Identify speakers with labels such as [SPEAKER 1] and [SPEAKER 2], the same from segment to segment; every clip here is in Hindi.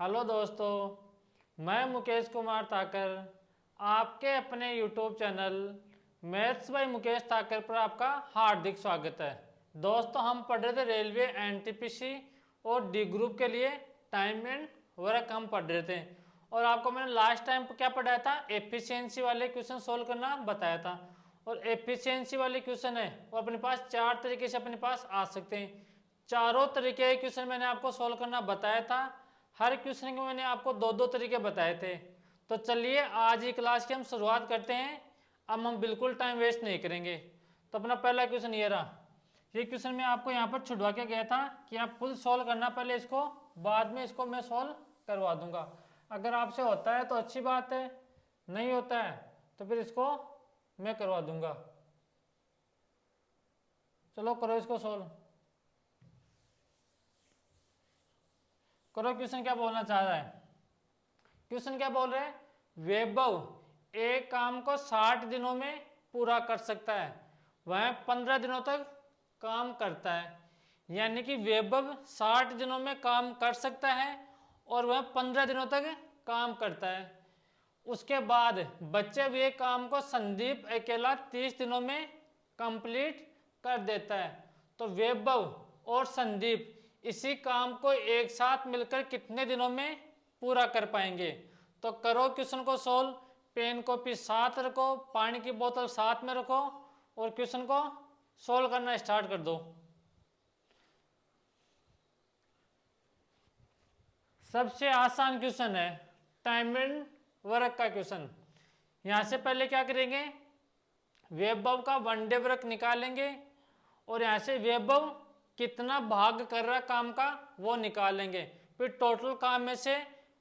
[SPEAKER 1] हेलो दोस्तों, मैं मुकेश कुमार ताकर आपके अपने YouTube channel maths by Mukesh Takar पर आपका हार्दिक स्वागत है। दोस्तों, हम पढ़ रहे थे रेलवे एनटीपीसी और डी ग्रुप के लिए टाइम एंड वर्क हम पढ़ रहे थे। और आपको मैंने लास्ट टाइम क्या पढ़ाया था, एफिशिएंसी वाले क्वेश्चन सोल्व करना बताया था। और एफिशिएंसी वाले क्वेश्चन है वो अपने पास चार तरीके से अपने पास आ सकते हैं। चारों तरीके के क्वेश्चन मैंने आपको सोल्व करना बताया था। हर क्वेश्चन के मैंने आपको दो दो तरीके बताए थे। तो चलिए आज ही क्लास की हम शुरुआत करते हैं। अब हम बिल्कुल टाइम वेस्ट नहीं करेंगे। तो अपना पहला क्वेश्चन ये रहा। ये क्वेश्चन मैं आपको यहाँ पर छुड़वा के गया था कि आप खुद सोल्व करना पहले इसको, बाद में इसको मैं सोल्व करवा दूंगा। अगर आपसे होता है तो अच्छी बात है, नहीं होता है तो फिर इसको मैं करवा दूंगा। चलो करो इसको सोल्व करो। क्वेश्चन क्या बोलना चाह रहा है? क्वेश्चन क्या बोल रहे हैं? वैभव एक काम को 60 दिनों में पूरा कर सकता है, वह 15 दिनों तक काम करता है। यानी कि वैभव 60 दिनों में काम कर सकता है और वह 15 दिनों तक काम करता है। उसके बाद बचे हुए काम को संदीप अकेला 30 दिनों में कंप्लीट कर देता है। तो वैभव और संदीप इसी काम को एक साथ मिलकर कितने दिनों में पूरा कर पाएंगे? तो करो क्वेश्चन को सोल्व। पेन कॉपी साथ रखो, पानी की बोतल साथ में रखो और क्वेश्चन को सोल्व करना स्टार्ट कर दो। सबसे आसान क्वेश्चन है टाइम एंड वर्क का क्वेश्चन। यहां से पहले क्या करेंगे, वैभव का वन डे वर्क निकालेंगे और यहां से वैभव कितना भाग कर रहा काम का वो निकालेंगे। फिर टोटल काम में से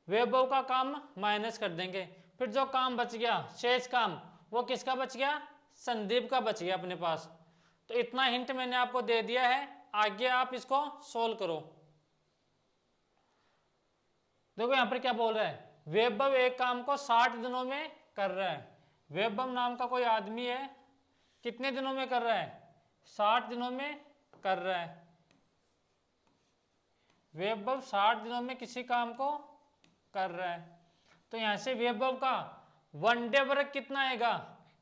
[SPEAKER 1] वैभव का काम माइनस कर देंगे। फिर जो काम बच गया, शेष काम, वो किसका बच गया? संदीप का बच गया अपने पास। तो इतना हिंट मैंने आपको दे दिया है, आगे आप इसको सोल्व करो। देखो यहां पर क्या बोल रहा है, वैभव एक काम को 60 दिनों में कर रहा है। वैभव नाम का कोई आदमी है, कितने दिनों में कर रहा है? 60 दिनों में कर रहा है। वैभव 60 दिनों में किसी काम को कर रहा है। तो यहां से वैभव का वन डे वर्क कितना आएगा?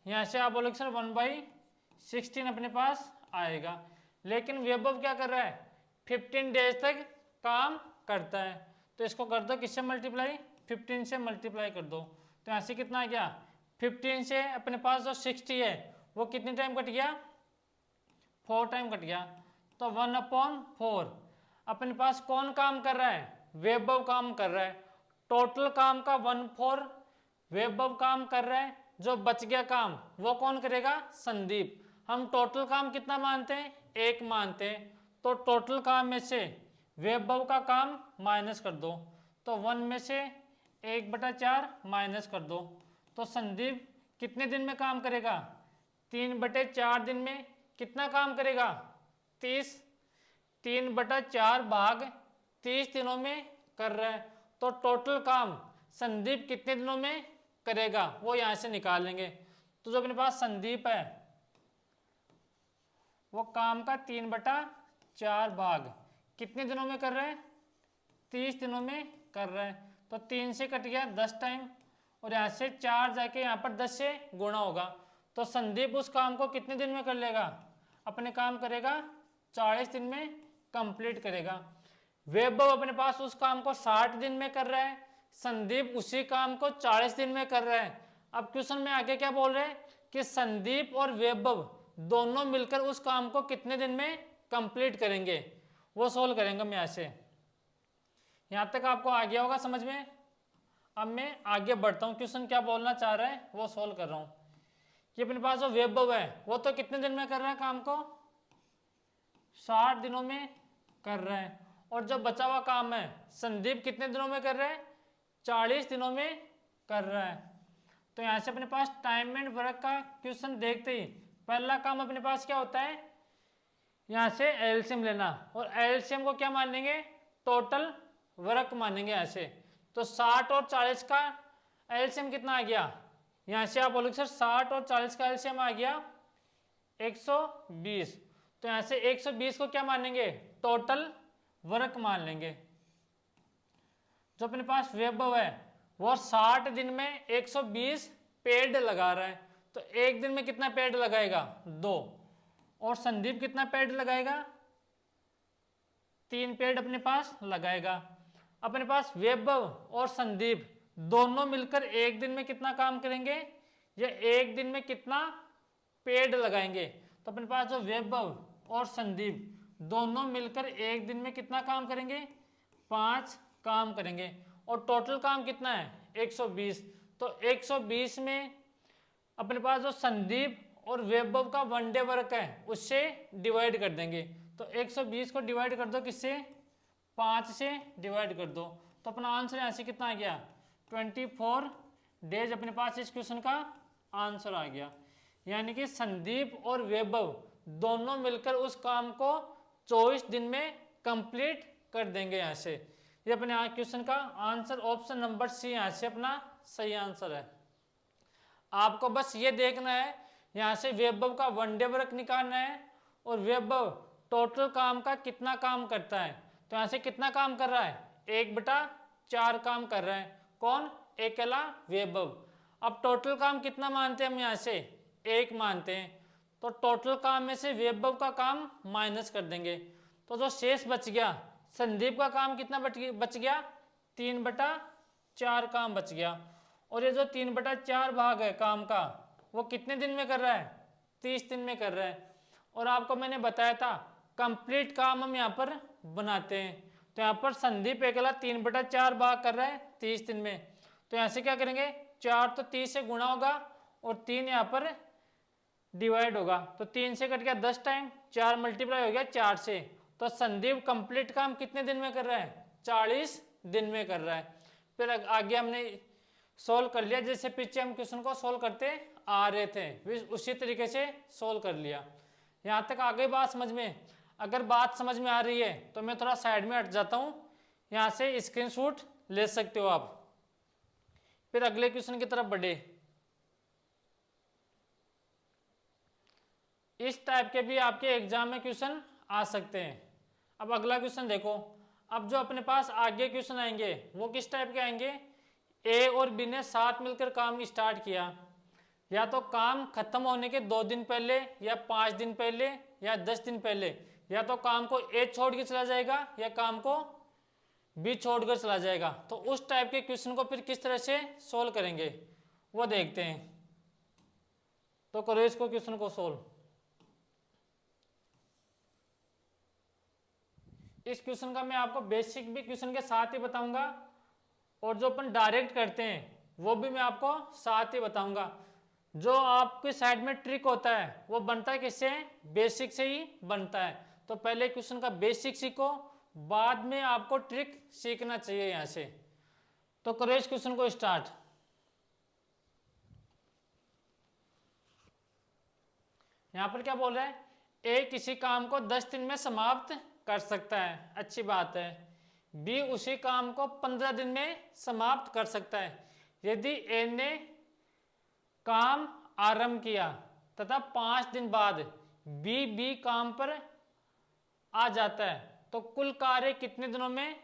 [SPEAKER 1] यहां से आप बोलोगे सर 1/16 अपने पास आएगा। लेकिन वैभव क्या कर रहा है? 15 डेज तक काम करता है। तो इसको कर दो किससे मल्टीप्लाई? 15 से मल्टीप्लाई कर दो। तो यहां से कितना आ गया? 15 से अपने पास जो 60 है वो कितने टाइम कट गया? 4 टाइम कट गया। तो 1/4 अपने पास कौन काम कर रहा है? वैभव काम कर रहा है। टोटल काम का 1/4 वैभव काम कर रहा है। जो बच गया काम वो कौन करेगा? संदीप। हम टोटल काम कितना मानते हैं? 1 मानते हैं। तो टोटल काम में से वैभव का काम माइनस कर दो। तो 1 में से 1/4 माइनस कर दो। तो संदीप कितने दिन में काम करेगा? 3/4 दिन में कितना काम करेगा? 30। 3/4 भाग 30 दिनों में कर रहा है। तो टोटल काम संदीप कितने दिनों में करेगा वो यहां से निकालेंगे। तो जो अपने पास संदीप है वो काम का 3/4 भाग कितने दिनों में कर रहा है? 30 दिनों में कर रहा है। तो 3 से कट गया 10 टाइम और यहां से 4 जाके यहां पर 10 से गुणा होगा। तो संदीप उस काम को कितने दिन में कर लेगा? अपने काम करेगा 40 दिन में कंप्लीट करेगा। वैभव अपने पास उस काम को 60 दिन में कर रहा है, संदीप उसी काम को 40 दिन में कर रहा है। अब क्वेश्चन में आगे क्या बोल रहे हैं कि संदीप और वैभव दोनों मिलकर उस काम को कितने दिन में कंप्लीट करेंगे, वो सोल्व करेंगे हम यहां से। यहां तक आपको आ गया होगा समझ में। अब मैं आगे बढ़ता हूं, क्वेश्चन क्या बोलना चाह रहा है वो सोल्व कर रहा हूं। कि अपने पास जो वैभव है वो तो कितने दिन में कर रहा है काम को? 60 दिनों में कर रहा है। और जो बचा हुआ काम है संदीप कितने दिनों में कर रहा है? 40 दिनों में कर रहा है। तो यहां से अपने पास टाइम एंड वर्क का क्वेश्चन देखते ही पहला काम अपने पास क्या होता है? यहां से एलसीएम लेना। और एलसीएम को क्या मानेंगे? टोटल वर्क मानेंगे यहां से। तो 60 और 40 का एलसीएम कितना आ गया? यहां से आप बोलोगे सर 60 और 40 का एलसीएम आ गया 120। तो यहां से 120 को क्या मानेंगे? टोटल वर्क मान लेंगे। जो अपने पास वैभव है वो 60 दिन में 120 पेड़ लगा रहा है, तो एक दिन में कितना पेड़ लगाएगा? 2। और संदीप कितना पेड़ लगाएगा? 3 पेड़ अपने पास लगाएगा। अपने पास वैभव और संदीप दोनों मिलकर एक दिन में कितना काम करेंगे, या एक दिन में कितना पेड़ लगाएंगे? तो अपने पास जो वैभव और संदीप दोनों मिलकर एक दिन में कितना काम करेंगे? 5 काम करेंगे। और टोटल काम कितना है? 120। तो 120 में अपने पास जो संदीप और वैभव का वन डे वर्क है उससे डिवाइड कर देंगे। तो 120 को डिवाइड कर दो किससे? 5 से डिवाइड कर दो। तो अपना आंसर यहाँ से कितना आ गया? 24 डेज अपने पास इस क्वेश्चन का आंसर आ गया। यानी कि संदीप और वैभव दोनों मिलकर उस काम को 24 दिन में कंप्लीट कर देंगे। यहाँ से ये अपने क्वेश्चन का आंसर ऑप्शन नंबर सी यहाँ से अपना सही आंसर है। आपको बस ये देखना है, यहाँ से वैभव का वन डे वर्क निकालना है और वैभव टोटल काम का कितना काम करता है। तो यहाँ से कितना काम कर रहा है? 1/4 काम कर रहा है। कौन? अकेला वैभव। अब टोटल काम कितना मानते हैं हम? यहाँ से 1 मानते हैं। तो टोटल काम में से वैभव का काम माइनस कर देंगे। तो जो शेष बच गया, संदीप का काम कितना बच गया? 3/4 काम बच गया। और ये जो 3/4 भाग है काम का वो कितने दिन में कर रहा है? 30 दिन में कर रहा है। और आपको मैंने बताया था कंप्लीट काम हम यहाँ पर बनाते हैं। तो यहाँ पर संदीप अकेला 3/4 भाग कर रहा है 30 दिन में। तो यहाँ से क्या करेंगे? 4 तो 30 से गुणा होगा और 3 यहाँ पर डिवाइड होगा। तो 3 से कट गया 10 टाइम, 4 मल्टीप्लाई हो गया 4 से। तो संदीप कंप्लीट काम कितने दिन में कर रहा है? 40 दिन में कर रहा है। फिर आगे हमने सोल्व कर लिया, जैसे पीछे हम क्वेश्चन को सोल्व करते आ रहे थे उसी तरीके से सोल्व कर लिया। यहाँ तक आ गई बात समझ में? अगर बात समझ में आ रही है तो मैं थोड़ा साइड में हट जाता हूँ, यहाँ से स्क्रीनशॉट ले सकते हो आप। फिर अगले क्वेश्चन की तरफ बढ़े। इस टाइप के भी आपके एग्जाम में क्वेश्चन आ सकते हैं। अब अगला क्वेश्चन देखो। अब जो अपने पास आगे क्वेश्चन आएंगे वो किस टाइप के आएंगे? ए और बी ने साथ मिलकर काम स्टार्ट किया, या तो काम खत्म होने के 2 दिन पहले, या 5 दिन पहले, या 10 दिन पहले। या तो काम को ए छोड़ के चला जाएगा या काम को बी छोड़कर चला जाएगा। तो उस टाइप के क्वेश्चन को फिर किस तरह से सोल्व करेंगे वो देखते हैं। तो करो इसको क्वेश्चन को सोल्व। इस क्वेश्चन का मैं आपको बेसिक भी क्वेश्चन के साथ ही बताऊंगा और जो अपन डायरेक्ट करते हैं वो भी मैं आपको साथ ही बताऊंगा। जो आपके साइड में ट्रिक होता है वो बनता है किससे? बेसिक से ही बनता है। तो पहले क्वेश्चन का बेसिक सीखो, बाद में आपको ट्रिक सीखना चाहिए यहाँ से। तो करो इस क्वेश्चन को स्टार्ट। यहाँ पर क्या बोल रहा है? ए किसी काम को 10 दिन में समाप्त कर सकता है, अच्छी बात है। बी उसी काम को 15 दिन में समाप्त कर सकता है। यदि ए ने काम आरंभ किया तथा 5 दिन बाद बी काम पर आ जाता है तो कुल कार्य कितने दिनों में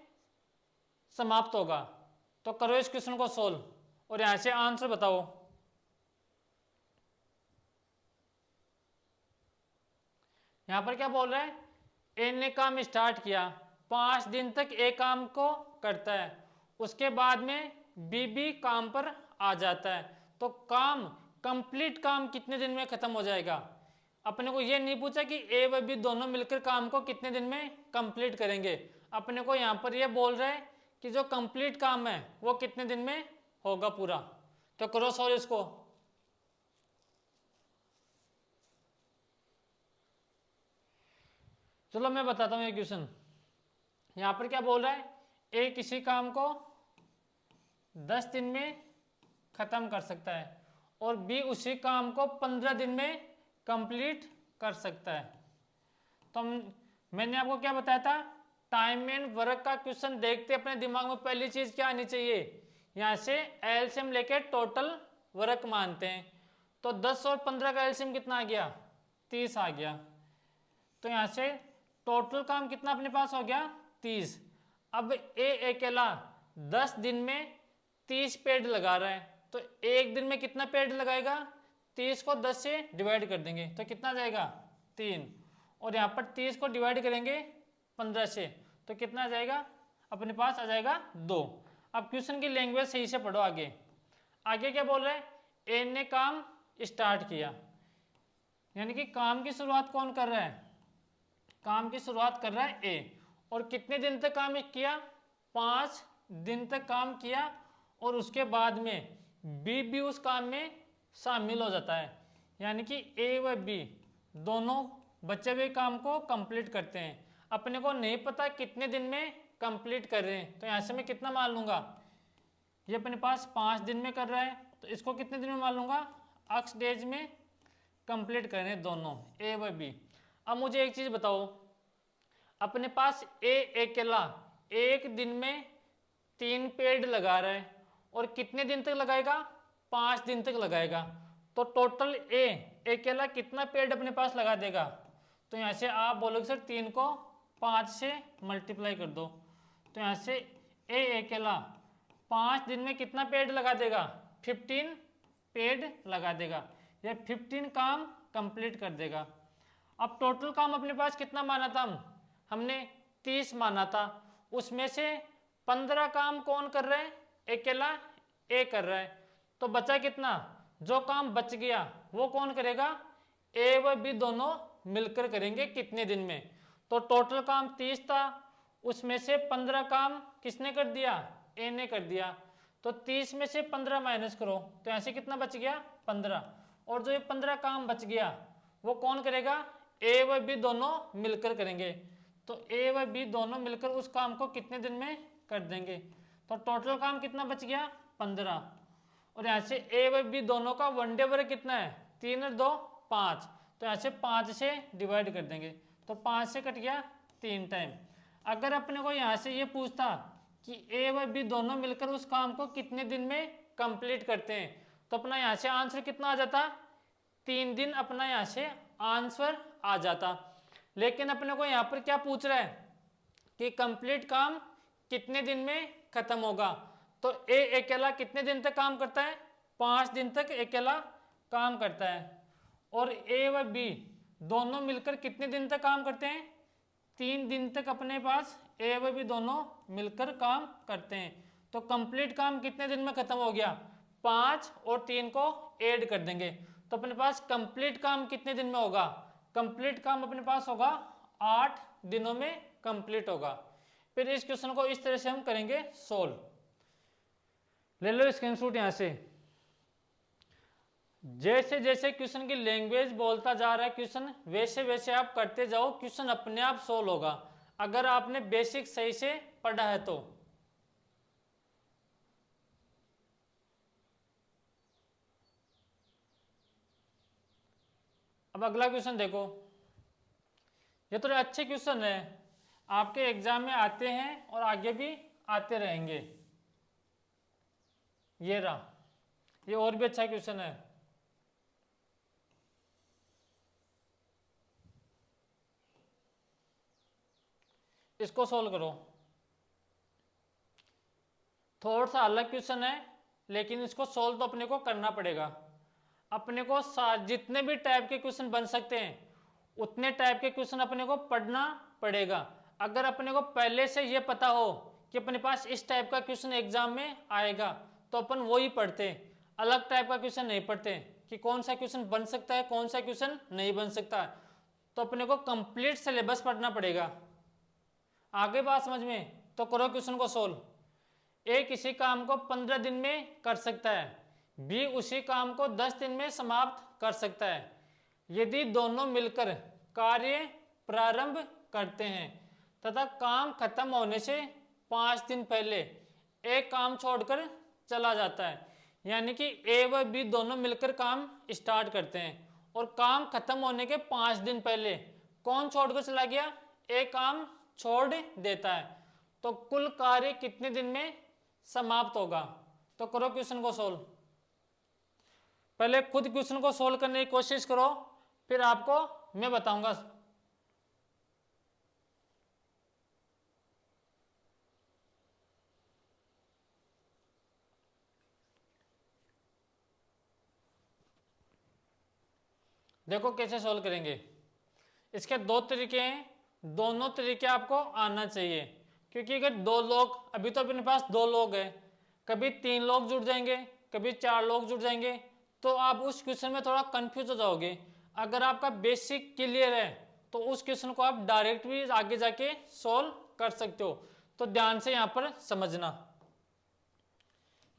[SPEAKER 1] समाप्त होगा? तो करो इस क्वेश्चन को सोल्व और यहां से आंसर बताओ। यहां पर क्या बोल रहा है? ए ने काम स्टार्ट किया, 5 दिन तक ए काम को करता है, उसके बाद में बी काम पर आ जाता है। तो काम कंप्लीट काम कितने दिन में खत्म हो जाएगा? अपने को ये नहीं पूछा कि ए व बी दोनों मिलकर काम को कितने दिन में कंप्लीट करेंगे। अपने को यहाँ पर ये बोल रहा है कि जो कंप्लीट काम है वो कितने दिन में होगा पूरा। तो करो सॉल्व इसको। चलो मैं बताता हूँ ये क्वेश्चन। यहाँ पर क्या बोल रहा है? ए किसी काम को 10 दिन में खत्म कर सकता है और बी उसी काम को 15 दिन में कंप्लीट कर सकता है। तो मैंने आपको क्या बताया था? टाइम एंड वर्क का क्वेश्चन देखते अपने दिमाग में पहली चीज क्या आनी चाहिए? यहाँ से एलसीएम लेके टोटल वर्क मानते हैं। तो 10 और 15 का एलसीएम कितना आ गया? 30 आ गया। तो यहाँ से टोटल काम कितना अपने पास हो गया? 30। अब ए अकेला 10 दिन में 30 पेड़ लगा रहा है, तो एक दिन में कितना पेड़ लगाएगा? 30 को 10 से डिवाइड कर देंगे तो कितना जाएगा? 3। और यहाँ पर 30 को डिवाइड करेंगे 15 से तो कितना आ जाएगा? अपने पास आ जाएगा 2। अब क्वेश्चन की लैंग्वेज सही से पढ़ो। आगे आगे क्या बोल रहा है? ए ने काम स्टार्ट किया, यानी कि काम की शुरुआत कौन कर रहा है? काम की शुरुआत कर रहा है ए। और कितने दिन तक काम किया? 5 दिन तक काम किया। और उसके बाद में बी भी उस काम में शामिल हो जाता है, यानी कि ए व बी दोनों बचे हुए काम को कंप्लीट करते हैं। अपने को नहीं पता कितने दिन में कंप्लीट कर रहे हैं, तो यहाँ से मैं कितना मान लूँगा? ये अपने पास 5 दिन में कर रहा है, तो इसको कितने दिन में मान लूँगा? x डेज में कंप्लीट कर रहे हैं दोनों ए व बी। अब मुझे एक चीज़ बताओ, अपने पास ए अकेला एक दिन में 3 पेड़ लगा रहा है और कितने दिन तक लगाएगा? 5 दिन तक लगाएगा। तो टोटल ए अकेला कितना पेड़ अपने पास लगा देगा? तो यहाँ से आप बोलोगे सर 3 को 5 से मल्टीप्लाई कर दो, तो यहाँ से ए अकेला 5 दिन में कितना पेड़ लगा देगा? 15 पेड़ लगा देगा, या 15 काम कंप्लीट कर देगा। अब टोटल काम अपने पास कितना माना था? हमने 30 माना था, उसमें से 15 काम कौन कर रहा है? अकेला ए कर रहा है। तो बचा कितना? जो काम बच गया वो कौन करेगा? ए व बी दोनों मिलकर करेंगे। कितने दिन में? तो टोटल काम 30 था, उसमें से 15 काम किसने कर दिया? ए ने कर दिया। तो 30 में से 15 माइनस करो, तो यहाँ से कितना बच गया? 15। और जो ये 15 काम बच गया वो कौन करेगा? ए व बी दोनों मिलकर करेंगे। तो ए व बी दोनों मिलकर उस काम को कितने दिन में कर देंगे? तो टोटल काम कितना बच गया? 15। और यहाँ से ए व बी दोनों का वन डे वर्क कितना है? 3 और 2 5, तो यहाँ से 5 से डिवाइड कर देंगे, तो 5 से कट गया 3 टाइम। अगर अपने को यहाँ से ये पूछता कि ए व बी दोनों मिलकर उस काम को कितने दिन में कंप्लीट करते हैं, तो अपना यहाँ से आंसर कितना आ जाता? 3 दिन अपना यहाँ से आंसर आ जाता। लेकिन अपने को यहाँ पर क्या पूछ रहा है कि कंप्लीट काम कितने दिन में खत्म होगा? तो ए अकेला कितने दिन तक काम करता है? 5 दिन तक अकेला काम करता है। और ए व बी दोनों मिलकर कितने दिन तक काम करते हैं? 3 दिन तक अपने पास ए व बी दोनों मिलकर काम करते हैं। तो कंप्लीट काम कितने दिन में खत्म हो गया? 5 और 3 को ऐड कर देंगे, तो अपने पास कंप्लीट काम कितने दिन में होगा? कंप्लीट काम अपने पास होगा 8 दिनों में कंप्लीट होगा। फिर इस क्वेश्चन को इस तरह से हम करेंगे सोल्व। ले लो स्क्रीनशॉट यहाँ से। जैसे जैसे क्वेश्चन की लैंग्वेज बोलता जा रहा है क्वेश्चन, वैसे वैसे आप करते जाओ, क्वेश्चन अपने आप सोल्व होगा अगर आपने बेसिक सही से पढ़ा है तो। अब अगला क्वेश्चन देखो, ये थोड़े अच्छे क्वेश्चन है, आपके एग्जाम में आते हैं और आगे भी आते रहेंगे। ये रहा, ये और भी अच्छा क्वेश्चन है। इसको सोल्व करो। थोड़ा सा अलग क्वेश्चन है, लेकिन इसको सोल्व तो अपने को करना पड़ेगा। अपने को जितने भी टाइप के क्वेश्चन बन सकते हैं उतने टाइप के क्वेश्चन अपने को पढ़ना पड़ेगा। अगर अपने को पहले से ये पता हो कि अपने पास इस टाइप का क्वेश्चन एग्जाम में आएगा तो अपन वो ही पढ़ते, अलग टाइप का क्वेश्चन नहीं पढ़ते कि कौन सा क्वेश्चन बन सकता है कौन सा क्वेश्चन नहीं बन सकता। तो अपने को कंप्लीट सिलेबस पढ़ना पड़ेगा। आगे बात समझ में? तो करो क्वेश्चन को सोल्व। ए किसी काम को 15 दिन में कर सकता है, बी उसी काम को 10 दिन में समाप्त कर सकता है। यदि दोनों मिलकर कार्य प्रारंभ करते हैं तथा काम खत्म होने से 5 दिन पहले एक काम छोड़कर चला जाता है, यानी कि ए व बी दोनों मिलकर काम स्टार्ट करते हैं और काम खत्म होने के 5 दिन पहले कौन छोड़कर चला गया? एक काम छोड़ देता है, तो कुल कार्य कितने दिन में समाप्त होगा? तो करो क्वेश्चन को सोल्व। पहले खुद क्वेश्चन को सोल्व करने की कोशिश करो, फिर आपको मैं बताऊंगा। देखो कैसे सोल्व करेंगे। इसके दो तरीके हैं, दोनों तरीके आपको आना चाहिए, क्योंकि अगर दो लोग, अभी तो अपने पास दो लोग हैं, कभी तीन लोग जुड़ जाएंगे, कभी चार लोग जुड़ जाएंगे, तो आप उस क्वेश्चन में थोड़ा कंफ्यूज हो जाओगे। अगर आपका बेसिक क्लियर है तो उस क्वेश्चन को आप डायरेक्ट भी आगे जाके सोल्व कर सकते हो। तो ध्यान से यहाँ पर समझना।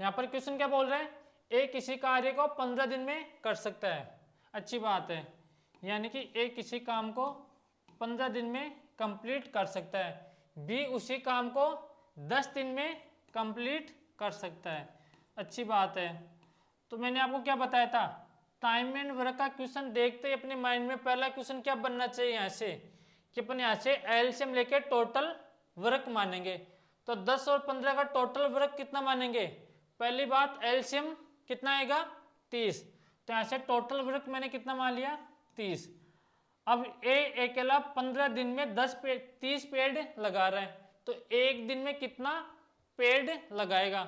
[SPEAKER 1] यहाँ पर क्वेश्चन क्या बोल रहा है, ए किसी कार्य को 15 दिन में कर सकता है, अच्छी बात है, यानी कि ए किसी काम को 15 दिन में कंप्लीट कर सकता है, बी उसी काम को 10 दिन में कंप्लीट कर सकता है, अच्छी बात है। तो मैंने आपको क्या बताया था, टाइम एंड वर्क का क्वेश्चन देखते ही अपने माइंड में पहला क्वेश्चन क्या बनना चाहिए यहाँ से, कि अपन यहाँ से एलसीएम लेके टोटल वर्क मानेंगे। तो 10 और 15 का टोटल वर्क कितना मानेंगे, पहली बात एलसीएम कितना आएगा 30, तो यहाँ से टोटल वर्क मैंने कितना मान लिया 30। अब ए अकेला 15 दिन में 30 पेड़ लगा रहा है, तो एक दिन में कितना पेड़ लगाएगा,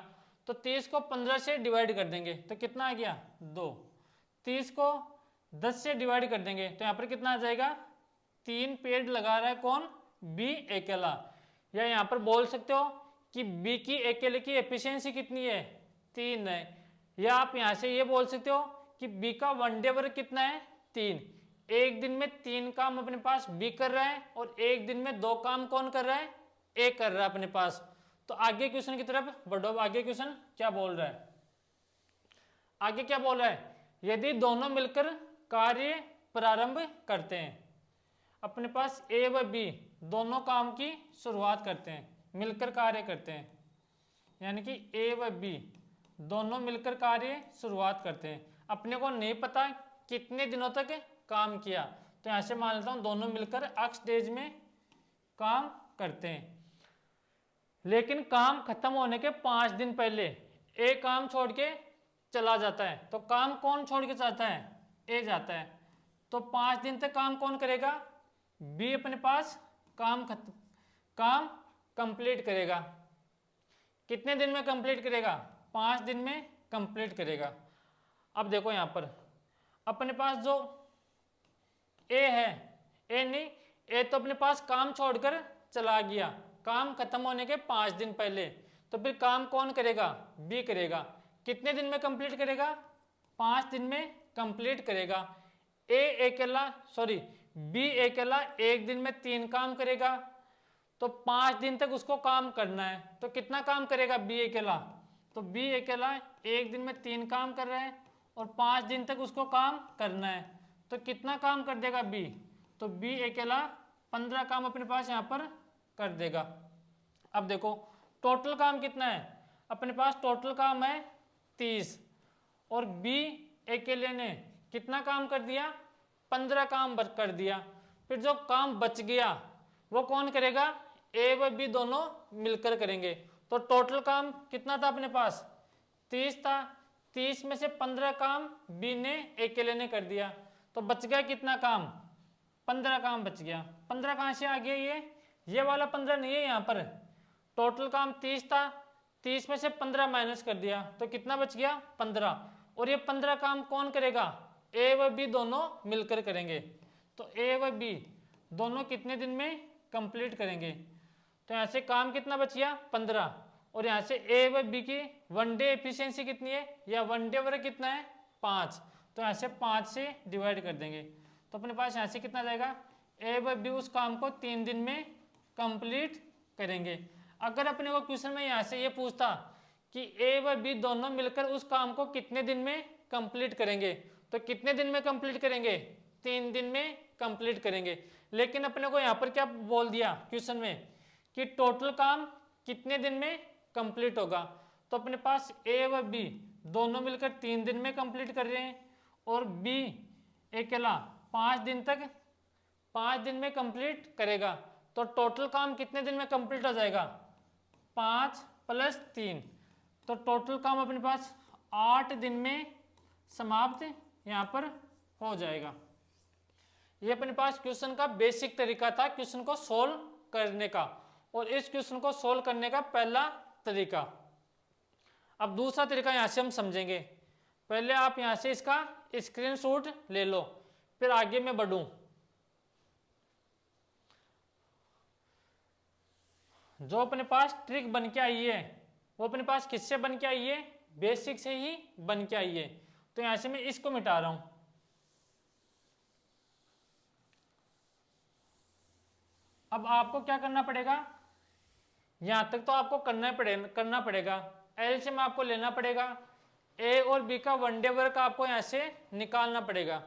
[SPEAKER 1] तो 30 को 15 से डिवाइड कर देंगे तो कितना आ गया 2, 30 को 10 से डिवाइड कर देंगे तो यहाँ पर कितना आ जाएगा 3 पेड़ लगा रहा है कौन, बी अकेला। या यहाँ पर बोल सकते हो कि बी की अकेले की एफिशिएंसी कितनी है 3 है। या आप यहाँ से ये बोल सकते हो कि बी का वन डे वर्क कितना है 3, एक दिन में 3 काम अपने पास बी कर रहा है और एक दिन में 2 काम कौन कर रहा है, ए कर रहा है अपने पास। तो आगे क्वेश्चन की तरफ बढ़ो, आगे क्वेश्चन क्या बोल रहा है, आगे क्या बोल रहा है, यदि दोनों मिलकर कार्य प्रारंभ करते हैं, अपने पास ए व बी दोनों काम की शुरुआत करते हैं, मिलकर कार्य करते हैं, यानी कि ए व बी दोनों मिलकर कार्य शुरुआत करते हैं, अपने को नहीं पता कितने दिनों तक काम किया, तो यहाँ से मान लेता हूँ दोनों मिलकर अक्ष स्टेज में काम करते हैं, लेकिन काम खत्म होने के 5 दिन पहले ए काम छोड़ के चला जाता है, तो काम कौन छोड़ के जाता है, ए जाता है, तो 5 दिन तक काम कौन करेगा, बी अपने पास काम कंप्लीट करेगा। कितने दिन में कंप्लीट करेगा, 5 दिन में कंप्लीट करेगा। अब देखो यहाँ पर अपने पास जो ए है, ए नहीं, ए तो अपने पास काम छोड़कर चला गया काम खत्म होने के 5 दिन पहले, तो फिर काम कौन करेगा, बी करेगा। कितने दिन में कंप्लीट करेगा, 5 दिन में कंप्लीट करेगा। ए अकेला बी अकेला एक दिन में 3 काम करेगा, तो 5 दिन तक उसको काम करना है, तो कितना काम करेगा बी अकेला, तो बी अकेला एक दिन में 3 काम कर रहा है और 5 दिन तक उसको काम करना है, तो कितना काम कर देगा बी, तो बी अकेला 15 काम अपने पास यहाँ पर कर देगा। अब देखो टोटल काम कितना है, अपने पास टोटल काम है 30 और बी अकेले ने कितना काम कर दिया, 15 काम कर दिया। फिर जो काम बच गया वो कौन करेगा, ए व बी दोनों मिलकर करेंगे। तो टोटल काम कितना था अपने पास 30 था, 30 में से 15 काम बी ने अकेले ने कर दिया, तो बच गया कितना काम, 15 काम बच गया। 15 कहाँ से आ गया, ये वाला 15 नहीं है, यहाँ पर टोटल काम 30 था, 30 में से 15 माइनस कर दिया तो कितना बच गया 15, और ये 15 काम कौन करेगा, ए व बी दोनों मिलकर करेंगे। तो ए व बी दोनों कितने दिन में कंप्लीट करेंगे, तो यहाँ से काम कितना बच गया 15, और यहाँ से ए व बी की वन डे एफिशिएंसी कितनी है या वन डे वर्क कितना है 5, तो यहाँ से 5 से डिवाइड कर देंगे, तो अपने पास यहाँ से कितना जाएगा, ए व बी उस काम को 3 दिन में कंप्लीट करेंगे। अगर अपने को क्वेश्चन में यहाँ से ये पूछता कि ए व बी दोनों मिलकर उस काम को कितने दिन में कंप्लीट करेंगे, तो कितने दिन में कंप्लीट करेंगे, 3 दिन में कंप्लीट करेंगे। लेकिन अपने को यहाँ पर क्या बोल दिया क्वेश्चन में कि टोटल काम कितने दिन में कंप्लीट होगा, तो अपने पास ए व बी दोनों मिलकर 3 दिन में कंप्लीट कर रहे हैं और बी अकेला 5 दिन में कंप्लीट करेगा, तो टोटल काम कितने दिन में कंप्लीट हो जाएगा, 5 + 3, तो टोटल काम अपने पास 8 दिन में समाप्त यहाँ पर हो जाएगा। ये अपने पास क्वेश्चन का बेसिक तरीका था क्वेश्चन को सोल्व करने का, और इस क्वेश्चन को सोल्व करने का पहला तरीका। अब दूसरा तरीका यहाँ से हम समझेंगे। पहले आप यहाँ से इसका स्क्रीनशॉट ले लो, फिर आगे मैं बढ़ूं, जो अपने पास ट्रिक बन के आई है वो अपने पास किससे बन के आई है, बेसिक से ही बन के आई है। तो यहां से मैं इसको मिटा रहा हूं। अब आपको क्या करना पड़ेगा, यहां तक तो आपको करना पड़ेगा। एलसीएम आपको लेना पड़ेगा, ए और बी का वनडे वर्क आपको यहां से निकालना पड़ेगा।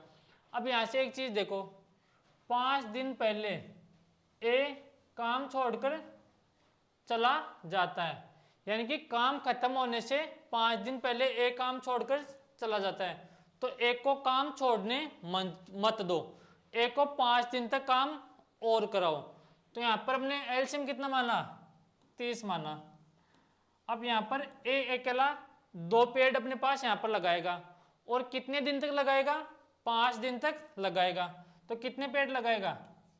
[SPEAKER 1] अब यहां से एक चीज देखो, 5 दिन पहले ए काम छोड़कर चला जाता है, यानी कि काम खत्म होने से 5 दिन पहले ए काम छोड़कर चला जाता है। तो एक को काम छोड़ने मत दो, एक को 5 दिन तक काम और कराओ। तो यहां पर हमने एलसीएम कितना माना, 30 माना। अब यहां पर ए अकेला 2 पेड़ अपने पास यहां पर लगाएगा, और कितने दिन तक लगाएगा, 5 दिन तक लगाएगा। तो कितने पेड़ लगाएगा,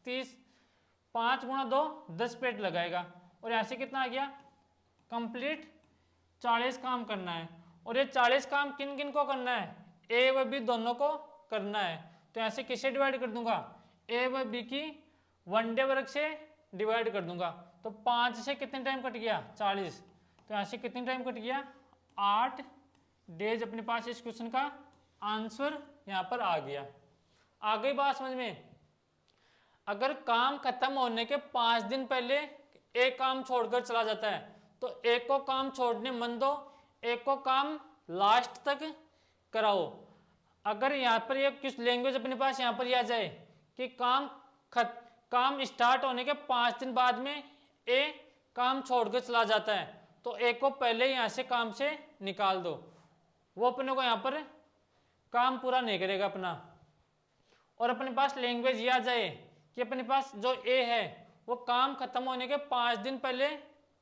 [SPEAKER 1] 30, 5 गुणा 2 10 पेड़ लगाएगा। और यहां से कितना आ गया, कंप्लीट 40 काम करना है। और ये 40 काम किन किन को करना है, ए व बी दोनों को करना है। तो यहां से किससे डिवाइड कर दूंगा, ए व बी की वनडे वर्क से डिवाइड कर दूंगा। तो 5 से कितने टाइम कट गया, 40। तो यहां से कितने टाइम कट गया, 8 डेज अपने पास इस क्वेश्चन का आंसर यहां पर आ गया। आ गई बात समझ में। अगर काम खत्म होने के 5 दिन पहले एक काम छोड़कर चला जाता है तो एक को काम छोड़ने मन दो, एक को काम लास्ट तक कराओ। अगर यहाँ पर ये किस लैंग्वेज अपने पास यहाँ पर आ जाए कि काम स्टार्ट होने के 5 दिन बाद में ए काम छोड़कर चला जाता है, तो एक को पहले यहाँ से काम से निकाल दो, वो अपने को यहाँ पर काम पूरा नहीं करेगा अपना। और अपने पास लैंग्वेज ये आ जाए कि अपने पास जो ए है वो काम खत्म होने के 5 दिन पहले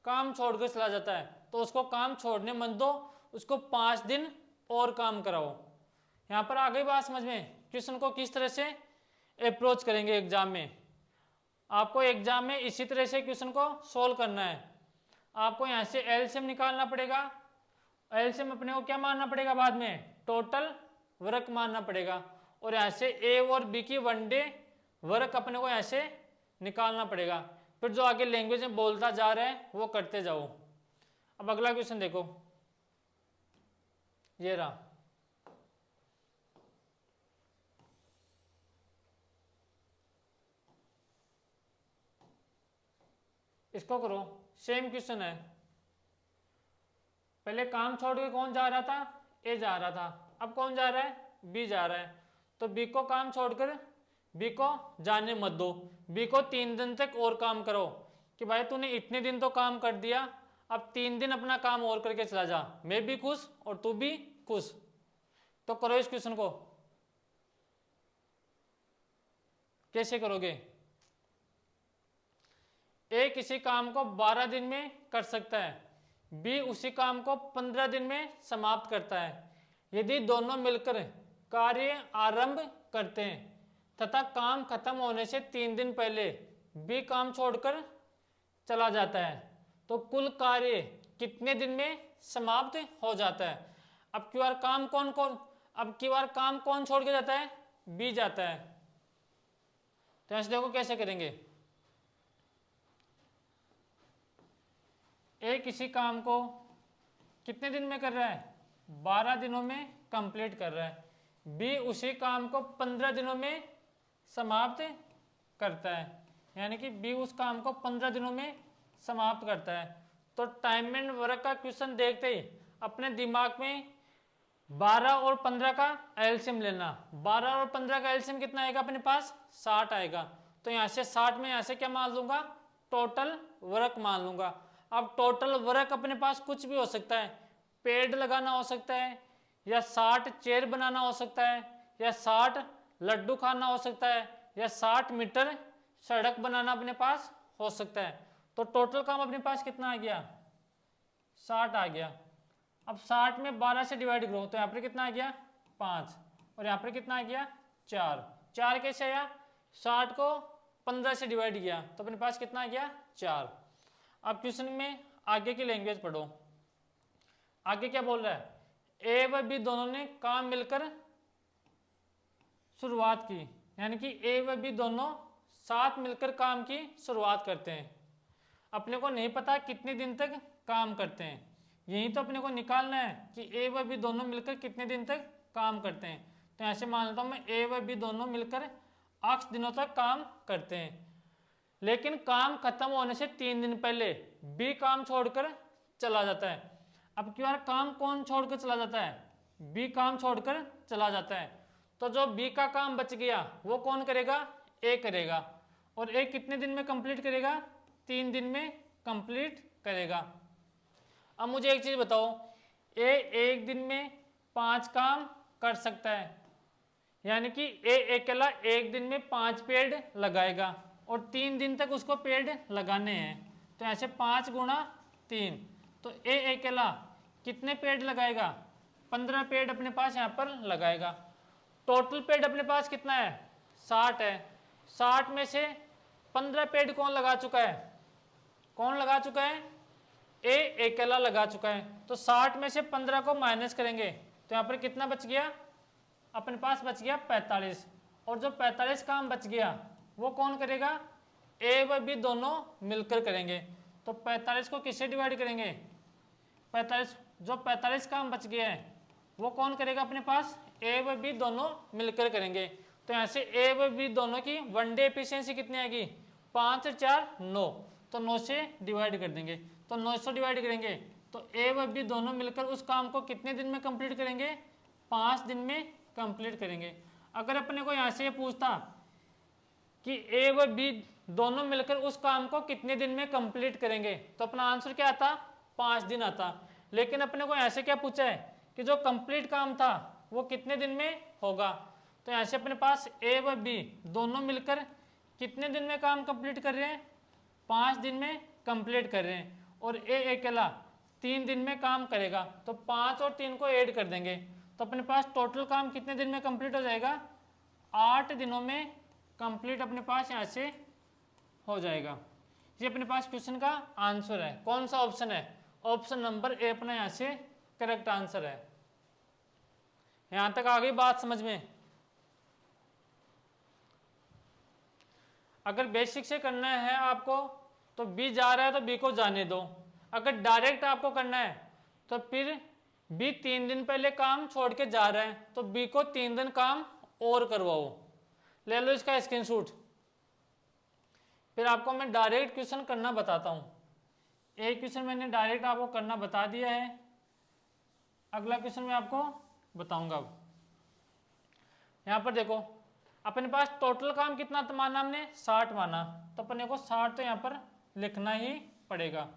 [SPEAKER 1] काम छोड़कर चला जाता है, तो उसको काम छोड़ने मत दो, उसको 5 दिन और काम कराओ। यहाँ पर आ गई बात समझ में। क्वेश्चन को किस तरह से अप्रोच करेंगे एग्जाम में, आपको एग्जाम में इसी तरह से क्वेश्चन को सोल्व करना है। आपको यहाँ से एलसीएम निकालना पड़ेगा, एलसीएम अपने को क्या मानना पड़ेगा, बाद में टोटल वर्क मानना पड़ेगा। और यहाँ से ए और बी की वनडे वर्क अपने को यहाँ से निकालना पड़ेगा। फिर जो आगे लैंग्वेज में बोलता जा रहा है वो करते जाओ। अब अगला क्वेश्चन देखो, ये रहा। इसको करो, सेम क्वेश्चन है। पहले काम छोड़ के कौन जा रहा था, ए जा रहा था। अब कौन जा रहा है, बी जा रहा है। तो बी को काम छोड़कर बी को जाने मत दो, बी को 3 दिन तक और काम करो कि भाई तूने इतने दिन तो काम कर दिया, अब 3 दिन अपना काम और करके चला जा, मैं भी खुश और तू भी खुश। तो करो इस क्वेश्चन को, कैसे करोगे। ए किसी काम को 12 दिन में कर सकता है, बी उसी काम को 15 दिन में समाप्त करता है। यदि दोनों मिलकर कार्य आरंभ करते हैं तथा काम खत्म होने से 3 दिन पहले बी काम छोड़कर चला जाता है, तो कुल कार्य कितने दिन में समाप्त हो जाता है। अब की बार काम कौन छोड़ के जाता है, बी जाता है। तो ऐसे देखो कैसे करेंगे। ए किसी काम को कितने दिन में कर रहा है, 12 दिनों में कंप्लीट कर रहा है, बी उसी काम को 15 दिनों में समाप्त करता है, यानी कि बी उस काम को 15 दिनों में समाप्त करता है। तो टाइम एंड वर्क का क्वेश्चन देखते ही अपने दिमाग में 12 और 15 का एलसीएम लेना। 12 और 15 का एलसीएम कितना आएगा अपने पास, 60 आएगा। तो यहाँ से 60 में यहाँ से क्या मान लूंगा, टोटल वर्क मान लूंगा। अब टोटल वर्क अपने पास कुछ भी हो सकता है, पेड़ लगाना हो सकता है, या 60 चेयर बनाना हो सकता है, या 60 लड्डू खाना हो सकता है, या 60 मीटर सड़क बनाना अपने पास हो सकता है। तो टोटल काम अपने पास कितना आ गया, 60 आ गया। अब 60 में 12 से डिवाइड करो तो यहाँ पर कितना आ गया, 5, और यहाँ पर कितना आ गया, 4। 4 कैसे आया, 60 को 15 से डिवाइड किया तो अपने पास कितना आ गया, 4। अब क्वेश्चन में आगे की लैंग्वेज पढ़ो। आगे क्या बोल रहा है, ए व बी दोनों ने काम मिलकर शुरुआत की, यानी कि ए व बी दोनों साथ मिलकर काम की शुरुआत करते हैं। अपने को नहीं पता कितने दिन तक काम करते हैं, यही तो अपने को निकालना है कि ए व बी दोनों मिलकर कितने दिन तक काम करते हैं। तो ऐसे मान लेता हूँ मैं ए व बी दोनों मिलकर x दिनों तक काम करते हैं, लेकिन काम खत्म होने से 3 दिन पहले बी काम छोड़कर चला जाता है। अब की बार काम कौन छोड़कर चला जाता है? बी काम छोड़कर चला जाता है। तो जो बी का काम बच गया वो कौन करेगा? ए करेगा। और ए कितने दिन में कंप्लीट करेगा? 3 दिन में कंप्लीट करेगा। अब मुझे एक चीज बताओ, ए एक दिन में 5 काम कर सकता है, यानी कि ए अकेला एक दिन में 5 पेड़ लगाएगा और 3 दिन तक उसको पेड़ लगाने हैं। तो ऐसे 5 गुणा 3, तो ए अकेला कितने पेड़ लगाएगा? 15 पेड़ अपने पास यहाँ पर लगाएगा। टोटल पेड़ अपने पास कितना है? 60 है। 60 में से 15 पेड़ कौन लगा चुका है? कौन लगा चुका है? ए अकेला लगा चुका है। तो 60 में से 15 को माइनस करेंगे तो यहाँ पर कितना बच गया? अपने पास बच गया 45। और जो 45 काम बच गया वो कौन करेगा? ए व बी दोनों मिलकर करेंगे। तो 45 को किससे डिवाइड करेंगे? 45, जो 45 काम बच गया है वो कौन करेगा? अपने पास ए व बी दोनों मिलकर करेंगे। तो यहाँ से ए व बी दोनों की वन डे एफिशिएंसी कितनी आएगी? 5 और 4 9, तो 9 से डिवाइड कर देंगे। तो 9 से डिवाइड करेंगे तो ए व बी दोनों मिलकर उस काम को कितने दिन में कंप्लीट करेंगे? 5 दिन में कंप्लीट करेंगे। अगर अपने को यहाँ से ये पूछता कि ए व बी दोनों मिलकर उस काम को कितने दिन में कंप्लीट करेंगे, तो अपना आंसर क्या आता? 5 दिन आता। लेकिन अपने को यहाँ से क्या पूछा है कि जो कंप्लीट काम था वो कितने दिन में होगा। तो यहाँ से अपने पास ए व बी दोनों मिलकर कितने दिन में काम कंप्लीट कर रहे हैं? 5 दिन में कंप्लीट कर रहे हैं। और ए अकेला 3 दिन में काम करेगा। तो 5 और 3 को ऐड कर देंगे तो अपने पास टोटल काम कितने दिन में कंप्लीट हो जाएगा? 8 दिनों में कंप्लीट अपने पास यहाँ से हो जाएगा। ये अपने पास क्वेश्चन का आंसर है। कौन सा ऑप्शन है? ऑप्शन नंबर ए अपना यहाँ से करेक्ट आंसर है। यहां तक आ गई बात समझ में? अगर बेसिक से करना है आपको तो बी जा रहा है तो बी को जाने दो। अगर डायरेक्ट आपको करना है तो फिर बी 3 दिन पहले काम छोड़ के जा रहा है तो बी को 3 दिन काम और करवाओ। ले लो इसका स्क्रीनशॉट। फिर आपको मैं डायरेक्ट क्वेश्चन करना बताता हूं। एक क्वेश्चन मैंने डायरेक्ट आपको करना बता दिया है, अगला क्वेश्चन मैं आपको बताऊंगा। अब यहां पर देखो, अपने पास टोटल काम कितना माना हमने? 60 माना, तो अपने को 60 तो यहां पर लिखना ही पड़ेगा।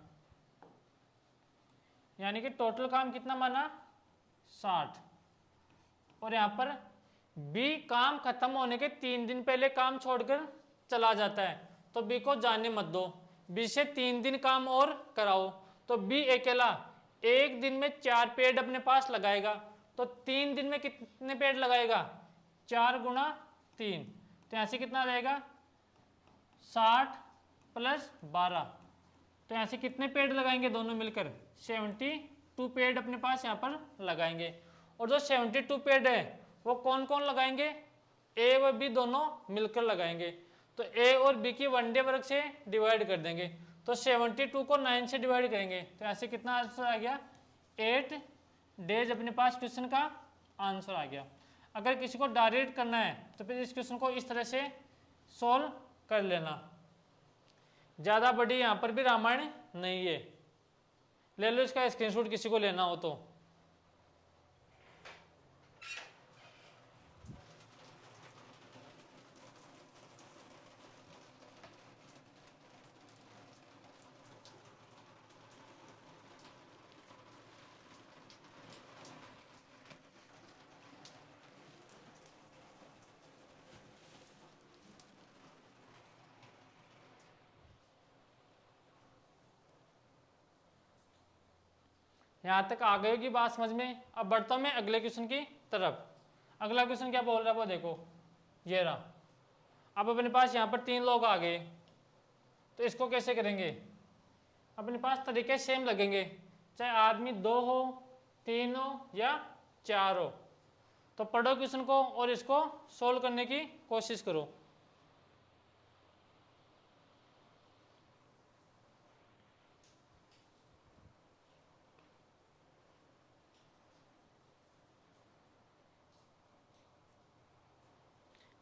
[SPEAKER 1] यानी कि टोटल काम कितना माना? 60। और यहां पर बी काम खत्म होने के 3 दिन पहले काम छोड़कर चला जाता है तो बी को जाने मत दो, बी से 3 दिन काम और कराओ। तो बी अकेला एक दिन में 4 पेड़ अपने पास लगाएगा। तो 3 दिन में कितने पेड़ लगाएगा? 4 गुणा 3, तो यहाँ से कितना आ जाएगा? 60 प्लस 12। तो यहाँ से कितने पेड़ लगाएंगे दोनों मिलकर? 72 पेड़ अपने पास यहाँ पर लगाएंगे। और जो 72 पेड़ है वो कौन कौन लगाएंगे? ए व बी दोनों मिलकर लगाएंगे। तो ए और बी की वन डे वर्क से डिवाइड कर देंगे। तो 72 को 9 से डिवाइड करेंगे तो ऐसे कितना आंसर आ गया? 8 डेज अपने पास क्वेश्चन का आंसर आ गया। अगर किसी को डायरेक्ट करना है तो फिर इस क्वेश्चन को इस तरह से सॉल्व कर लेना। ज़्यादा बड़ी यहाँ पर भी रामायण नहीं है। ले लो इसका स्क्रीनशॉट किसी को लेना हो तो। यहाँ तक आ गई होगी बात समझ में। अब बढ़ता हूँ मैं अगले क्वेश्चन की तरफ। अगला क्वेश्चन क्या बोल रहा है वो देखो, ये रहा। अब अपने पास यहाँ पर 3 लोग आ गए तो इसको कैसे करेंगे? अपने पास तरीके सेम लगेंगे, चाहे आदमी 2 हो, 3 हो या 4 हो। तो पढ़ो क्वेश्चन को और इसको सोल्व करने की कोशिश करो।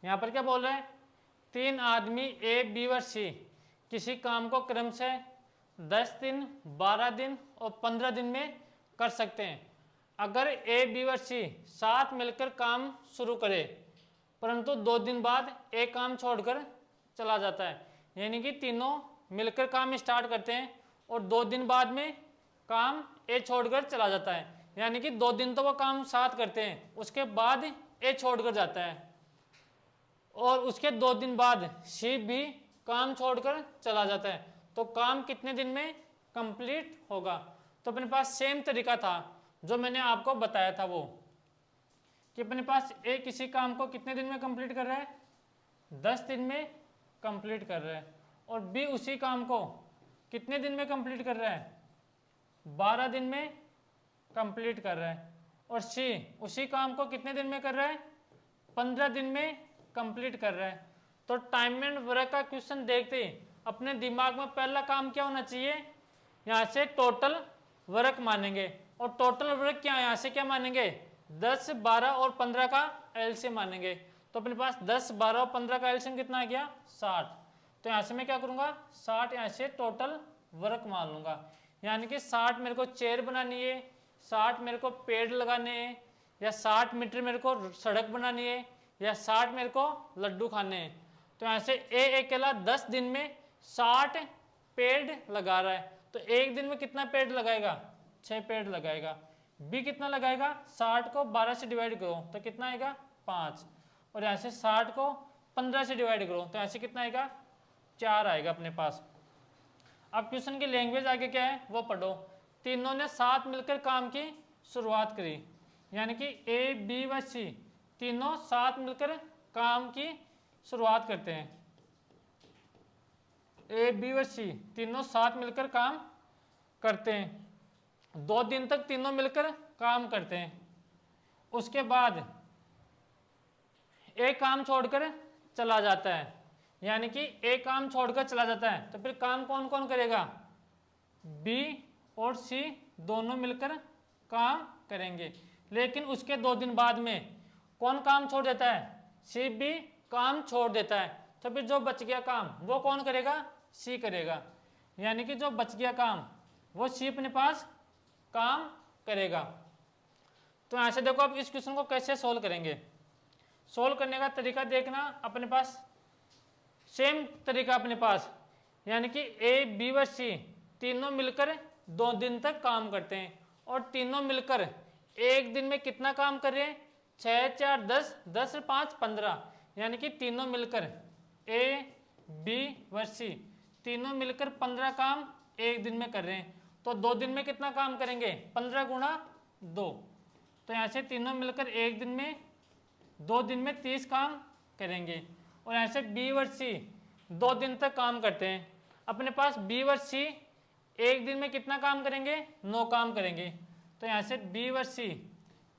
[SPEAKER 1] यहां पर क्या बोल रहा है, 3 आदमी ए बी व सी किसी काम को क्रम से 10 दिन, 12 दिन और 15 दिन में कर सकते हैं। अगर ए बी व सी साथ मिलकर काम शुरू करे परंतु 2 दिन बाद एक काम छोड़कर चला जाता है, यानी कि तीनों मिलकर काम स्टार्ट करते हैं और 2 दिन बाद में काम ए छोड़कर चला जाता है, यानी कि 2 दिन तो वो काम साथ करते हैं, उसके बाद ए छोड़कर जाता है और उसके 2 दिन बाद सी भी काम छोड़कर चला जाता है, तो काम कितने दिन में कंप्लीट होगा। तो अपने पास सेम तरीका था जो मैंने आपको बताया था, वो कि अपने पास ए किसी काम को कितने दिन में कंप्लीट कर रहा है, 10 दिन में कंप्लीट कर रहा है, और बी उसी काम को कितने दिन में कंप्लीट कर रहा है, 12 दिन में कंप्लीट कर रहा है, और सी उसी काम को कितने दिन में कर रहा है, 15 दिन में कंप्लीट कर रहा है। तो टाइम एंड वर्क का क्वेश्चन देखते ही अपने दिमाग में पहला काम क्या होना चाहिए, यहाँ से टोटल वर्क मानेंगे, और टोटल वर्क क्या, यहाँ से क्या मानेंगे, 10, 12 और 15 का एलसीएम मानेंगे। तो अपने पास 10, 12 और 15 का एलसीएम कितना आ गया, 60। तो यहाँ से मैं क्या करूँगा, 60 यहाँ से टोटल वर्क मान लूँगा, यानी कि 60 मेरे को चेयर बनानी है, 60 मेरे को पेड़ लगाने हैं, या 60 मीटर मेरे को सड़क बनानी है, या 60 मेरे को लड्डू खाने हैं। तो यहाँ से ए अकेला 10 दिन में 60 पेड़ लगा रहा है, तो एक दिन में कितना पेड़ लगाएगा, 6 पेड़ लगाएगा। बी कितना लगाएगा, 60 को 12 से डिवाइड करो तो कितना आएगा, 5, और यहाँ से 60 को 15 से डिवाइड करो तो यहाँ से कितना आएगा, 4 आएगा अपने पास। अब क्वेश्चन की लैंग्वेज आगे क्या है वो पढ़ो। तीनों ने साथ मिलकर काम की शुरुआत करी, यानी कि ए बी व सी तीनों साथ मिलकर काम की शुरुआत करते हैं। ए बी व सी तीनों साथ मिलकर काम करते हैं, 2 दिन तक तीनों मिलकर काम करते हैं, उसके बाद एक काम छोड़कर चला जाता है, यानी कि एक काम छोड़कर चला जाता है, तो फिर काम कौन कौन करेगा, बी और सी दोनों मिलकर काम करेंगे। लेकिन उसके 2 दिन बाद में कौन काम छोड़ देता है, सी भी काम छोड़ देता है, तो फिर जो बच गया काम वो कौन करेगा, सी करेगा, यानी कि जो बच गया काम वो सी अपने पास काम करेगा। तो यहाँ से देखो अब इस क्वेश्चन को कैसे सोल्व करेंगे। सोल्व करने का तरीका देखना, अपने पास सेम तरीका अपने पास, यानी कि ए बी व सी तीनों मिलकर 2 दिन तक काम करते हैं, और तीनों मिलकर एक दिन में कितना काम कर रहे हैं, 6, 4, 10, 10, 5, 15, यानी कि तीनों मिलकर ए बी व सी तीनों मिलकर 15 काम एक दिन में कर रहे हैं। तो 2 दिन में कितना काम करेंगे, 15 गुणा 2, तो यहाँ से तीनों मिलकर एक दिन में 2 दिन में 30 काम करेंगे, और यहाँ से बी व सी 2 दिन तक काम करते हैं। अपने पास बी व सी एक दिन में कितना काम करेंगे, 9 काम करेंगे, तो यहाँ से बी व सी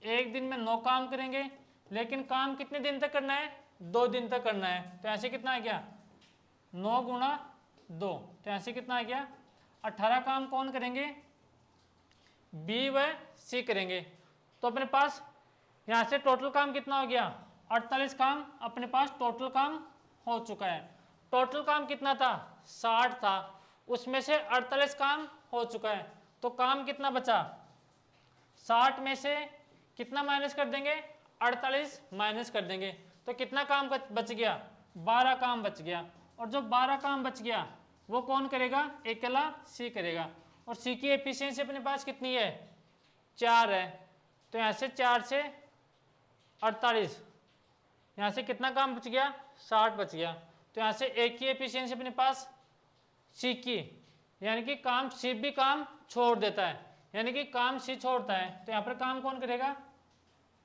[SPEAKER 1] एक दिन में 9 काम करेंगे, लेकिन काम कितने दिन तक करना है, 2 दिन तक करना है। तो यहाँ से कितना आ गया, 9 गुणा 2, तो यहाँ से कितना आ गया, 18 काम कौन करेंगे, बी व सी करेंगे। तो अपने पास यहाँ से टोटल काम कितना हो गया, 48 काम अपने पास टोटल काम हो चुका है। टोटल काम कितना था, 60 था, उसमें से 48 काम हो चुका है, तो काम कितना बचा, 60 में से कितना माइनस कर देंगे, 48 माइनस कर देंगे, तो कितना काम बच गया, 12 काम बच गया। और जो 12 काम बच गया वो कौन करेगा, अकेला सी करेगा, और सी की एफिशिएंसी अपने पास कितनी है, 4 है। तो यहाँ से 4 से 48, यहाँ से कितना काम बच गया, 60 बच गया। तो यहाँ से एक की एफिशिएंसी अपने पास सी की, यानी कि काम सी भी काम छोड़ देता है, यानी कि काम सी छोड़ता है, तो यहाँ पर काम कौन करेगा,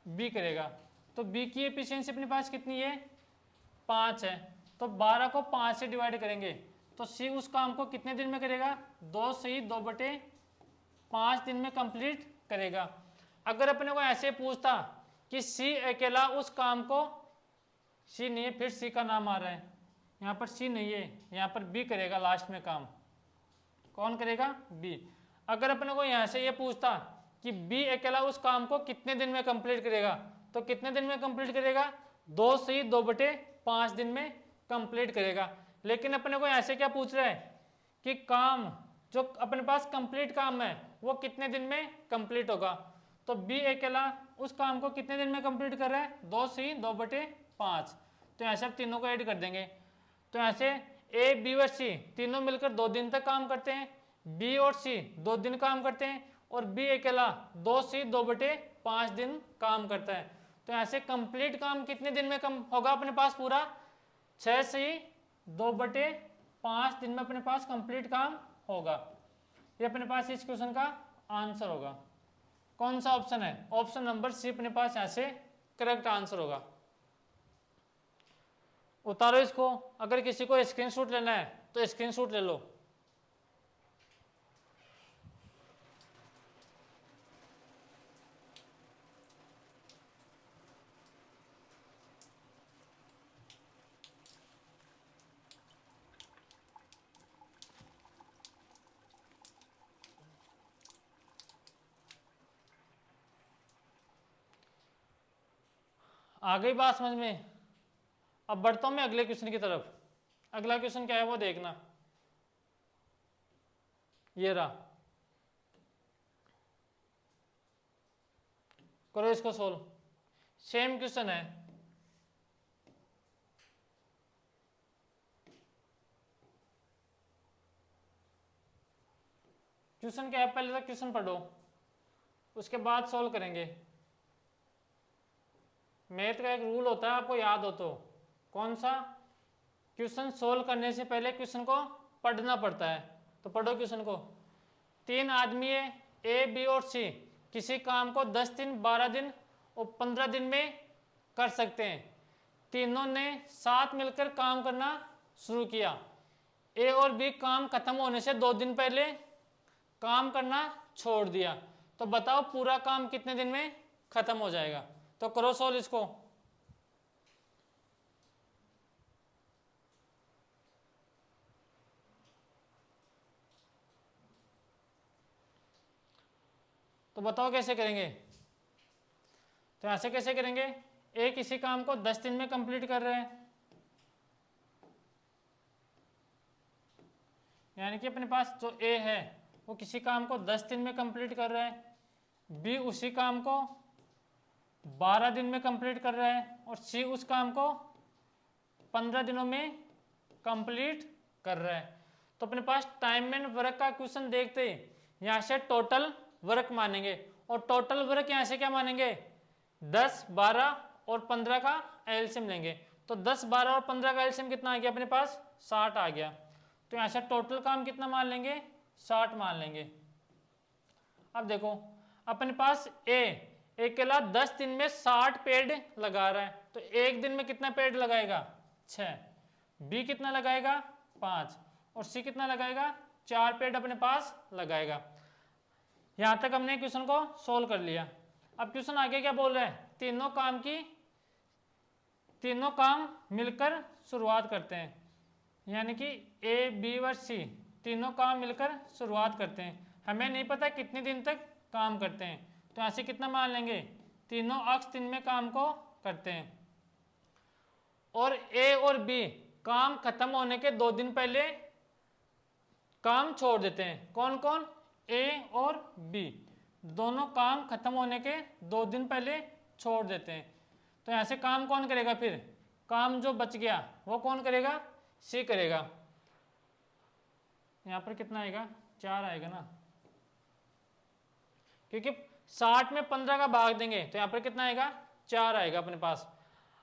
[SPEAKER 1] बी करेगा। तो बी की एफिशिएंसी अपने पास कितनी है, 5 है, तो 12 को 5 से डिवाइड करेंगे तो सी उस काम को कितने दिन में करेगा, 2 से ही 2/5 दिन में कंप्लीट करेगा। अगर अपने को ऐसे पूछता कि सी अकेला उस काम को, सी नहीं है, फिर सी का नाम आ रहा है, यहाँ पर सी नहीं है, यहाँ पर बी करेगा लास्ट में काम। कौन करेगा? बी। अगर अपने को यहाँ से ये पूछता कि बी अकेला उस काम को कितने दिन में कंप्लीट करेगा, तो कितने दिन में कंप्लीट करेगा? 2 से 2/5 दिन में कंप्लीट करेगा। लेकिन अपने को यहाँ से क्या पूछ रहा है कि काम जो अपने पास कंप्लीट काम है वो कितने दिन में कंप्लीट होगा। तो बी अकेला उस काम को कितने दिन में कंप्लीट कर रहा है? 2 से 2/5। तो यहाँ से आप तीनों को ऐड कर देंगे। तो यहाँ से ए, बी और सी तीनों मिलकर 2 दिन तक काम करते हैं, बी और सी 2 दिन काम करते हैं, और बी अकेला 2 से 2/5 दिन काम करता है। तो यहाँ से कंप्लीट काम कितने दिन में कम होगा अपने पास? पूरा 6 से 2/5 दिन में अपने पास कंप्लीट काम होगा। ये अपने पास इस क्वेश्चन का आंसर होगा। कौन सा ऑप्शन है? ऑप्शन नंबर सी अपने पास यहाँ से करेक्ट आंसर होगा। उतारो इसको। अगर किसी को स्क्रीनशॉट लेना है तो स्क्रीनशॉट ले लो। आ गई बात समझ में? अब बढ़ता हूं मैं अगले क्वेश्चन की तरफ। अगला क्वेश्चन क्या है वो देखना, ये रहा। करो इसको सोल्व। सेम क्वेश्चन है, क्वेश्चन क्या है पहले तो क्वेश्चन पढ़ो, उसके बाद सोल्व करेंगे। मैथ का एक रूल होता है, आपको याद हो तो। कौन सा? क्वेश्चन सोल्व करने से पहले क्वेश्चन को पढ़ना पड़ता है। तो पढ़ो क्वेश्चन को। 3 आदमी है, ए, बी और सी, किसी काम को 10 दिन, 12 दिन और 15 दिन में कर सकते हैं। तीनों ने साथ मिलकर काम करना शुरू किया। ए और बी काम खत्म होने से 2 दिन पहले काम करना छोड़ दिया। तो बताओ पूरा काम कितने दिन में खत्म हो जाएगा? तो करो सोल्व इसको। तो बताओ कैसे करेंगे? तो ऐसे कैसे करेंगे? ए किसी काम को 10 दिन में कंप्लीट कर रहे हैं, यानी कि अपने पास जो ए है वो किसी काम को 10 दिन में कंप्लीट कर रहा है, बी उसी काम को 12 दिन में कंप्लीट कर रहा है, और सी उस काम को 15 दिनों में कंप्लीट कर रहा है। तो अपने पास टाइम एंड वर्क का क्वेश्चन देखते ही यहाँ से टोटल वर्क मानेंगे, और टोटल वर्क यहाँ से क्या मानेंगे? 10, 12 और 15 का एलसीएम लेंगे। तो 10, 12 और 15 का एलसीएम कितना आ गया अपने पास? 60 आ गया। तो यहाँ से टोटल काम कितना मान लेंगे? 60 मान लेंगे। अब देखो अपने पास ए अकेला 10 दिन में 60 पेड़ लगा रहा है, तो एक दिन में कितना पेड़ लगाएगा? 6। बी कितना लगाएगा? 5। और सी कितना लगाएगा? 4 पेड़ अपने पास लगाएगा। यहां तक हमने क्वेश्चन को सोल्व कर लिया। अब क्वेश्चन आगे क्या बोल रहा है? तीनों काम मिलकर शुरुआत करते हैं, यानी कि ए, बी और सी तीनों काम मिलकर शुरुआत करते हैं। हमें नहीं पता कितने दिन तक काम करते हैं, तो ऐसे कितना मान लेंगे? तीनों अक्ष दिन में काम को करते हैं, और ए और बी काम खत्म होने के 2 दिन पहले काम छोड़ देते हैं। कौन कौन? ए और बी दोनों काम खत्म होने के 2 दिन पहले छोड़ देते हैं। तो यहाँ से काम कौन करेगा? फिर काम जो बच गया वो कौन करेगा? सी करेगा। यहाँ पर कितना आएगा? 4 आएगा ना, क्योंकि 60 में 15 का भाग देंगे तो यहाँ पर कितना आएगा? 4 आएगा अपने पास।